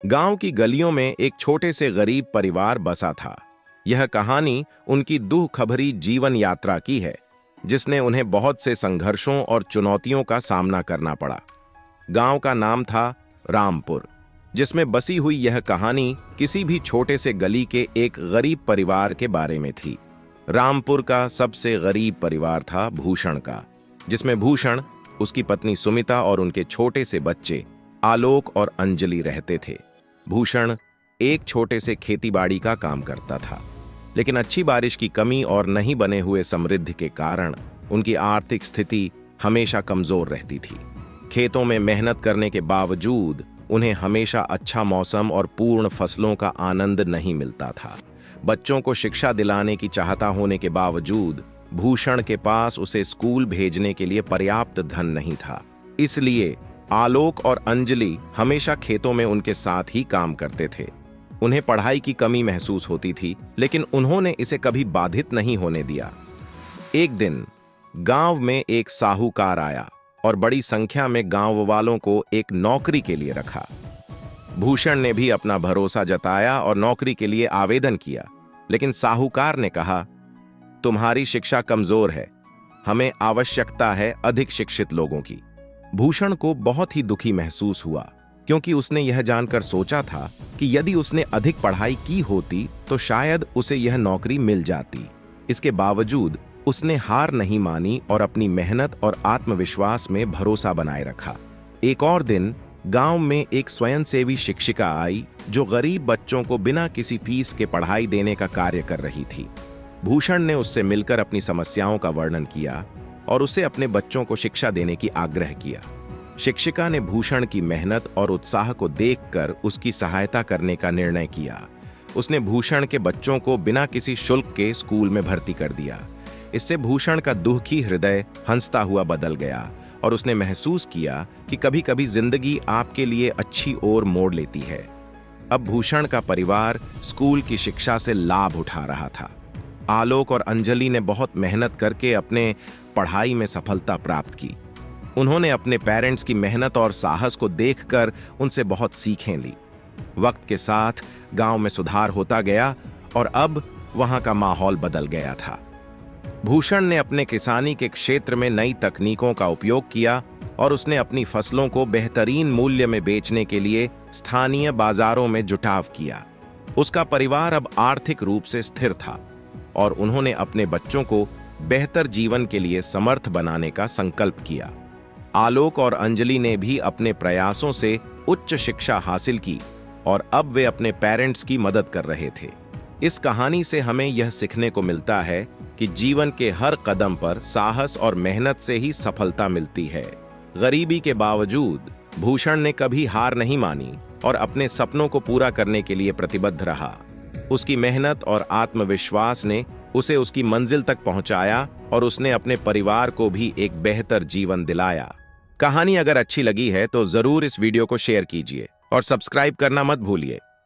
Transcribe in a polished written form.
गांव की गलियों में एक छोटे से गरीब परिवार बसा था। यह कहानी उनकी दूह खभरी जीवन यात्रा की है, जिसने उन्हें बहुत से संघर्षों और चुनौतियों का सामना करना पड़ा। गांव का नाम था रामपुर, जिसमें बसी हुई यह कहानी किसी भी छोटे से गली के एक गरीब परिवार के बारे में थी। रामपुर का सबसे गरीब परिवार था भूषण का, जिसमें भूषण, उसकी पत्नी सुमिता और उनके छोटे से बच्चे आलोक और अंजलि रहते थे। भूषण एक छोटे से खेतीबाड़ी का काम करता था, लेकिन अच्छी बारिश की कमी और नहीं बने हुए समृद्धि के कारण उनकी आर्थिक स्थिति हमेशा कमजोर रहती थी। खेतों में मेहनत करने के बावजूद उन्हें हमेशा अच्छा मौसम और पूर्ण फसलों का आनंद नहीं मिलता था। बच्चों को शिक्षा दिलाने की चाहता होने के बावजूद भूषण के पास उसे स्कूल भेजने के लिए पर्याप्त धन नहीं था। इसलिए आलोक और अंजलि हमेशा खेतों में उनके साथ ही काम करते थे। उन्हें पढ़ाई की कमी महसूस होती थी, लेकिन उन्होंने इसे कभी बाधित नहीं होने दिया। एक दिन गांव में एक साहूकार आया और बड़ी संख्या में गांव वालों को एक नौकरी के लिए रखा। भूषण ने भी अपना भरोसा जताया और नौकरी के लिए आवेदन किया, लेकिन साहूकार ने कहा, तुम्हारी शिक्षा कमजोर है, हमें आवश्यकता है अधिक शिक्षित लोगों की। भूषण को बहुत ही दुखी महसूस हुआ, क्योंकि उसने यह जानकर सोचा था कि यदि उसने अधिक पढ़ाई की होती तो शायद उसे यह नौकरी मिल जाती। इसके बावजूद उसने हार नहीं मानी और अपनी मेहनत और आत्मविश्वास में भरोसा बनाए रखा। एक और दिन गांव में एक स्वयंसेवी शिक्षिका आई, जो गरीब बच्चों को बिना किसी फीस के पढ़ाई देने का कार्य कर रही थी। भूषण ने उससे मिलकर अपनी समस्याओं का वर्णन किया और उसे अपने बच्चों को शिक्षा देने की आग्रह किया। शिक्षिका ने भूषण की मेहनत और उत्साह को देखकर उसकी सहायता करने का निर्णय किया। उसने भूषण के बच्चों को बिना किसी शुल्क के स्कूल में भर्ती कर दिया। इससे भूषण का दुखी हृदय हंसता हुआ बदल गया और उसने महसूस किया कि कभी-कभी जिंदगी आपके लिए अच्छी ओर मोड़ लेती है। अब भूषण का परिवार स्कूल की शिक्षा से लाभ उठा रहा था। आलोक और अंजलि ने बहुत मेहनत करके अपने पढ़ाई में सफलता प्राप्त की। उन्होंने अपने पेरेंट्स की मेहनत और साहस को देखकर उनसे बहुत सीखें ली। वक्त के साथ गांव में सुधार होता गया और अब वहां का माहौल बदल गया था। भूषण ने अपने किसानी के क्षेत्र में नई तकनीकों का उपयोग किया और उसने अपनी फसलों को बेहतरीन मूल्य में बेचने के लिए स्थानीय बाजारों में जुटाव किया। उसका परिवार अब आर्थिक रूप से स्थिर था और उन्होंने अपने बच्चों को बेहतर जीवन के लिए समर्थ बनाने का संकल्प किया। आलोक और अंजलि ने भी अपने प्रयासों से उच्च शिक्षा हासिल की और अब वे अपने पेरेंट्स की मदद कर रहे थे। इस कहानी से हमें यह सीखने को मिलता है कि जीवन के हर कदम पर साहस और मेहनत से ही सफलता मिलती है। गरीबी के बावजूद भूषण ने कभी हार नहीं मानी और अपने सपनों को पूरा करने के लिए प्रतिबद्ध रहा। उसकी मेहनत और आत्मविश्वास ने उसे उसकी मंजिल तक पहुंचाया और उसने अपने परिवार को भी एक बेहतर जीवन दिलाया। कहानी अगर अच्छी लगी है तो जरूर इस वीडियो को शेयर कीजिए और सब्सक्राइब करना मत भूलिए।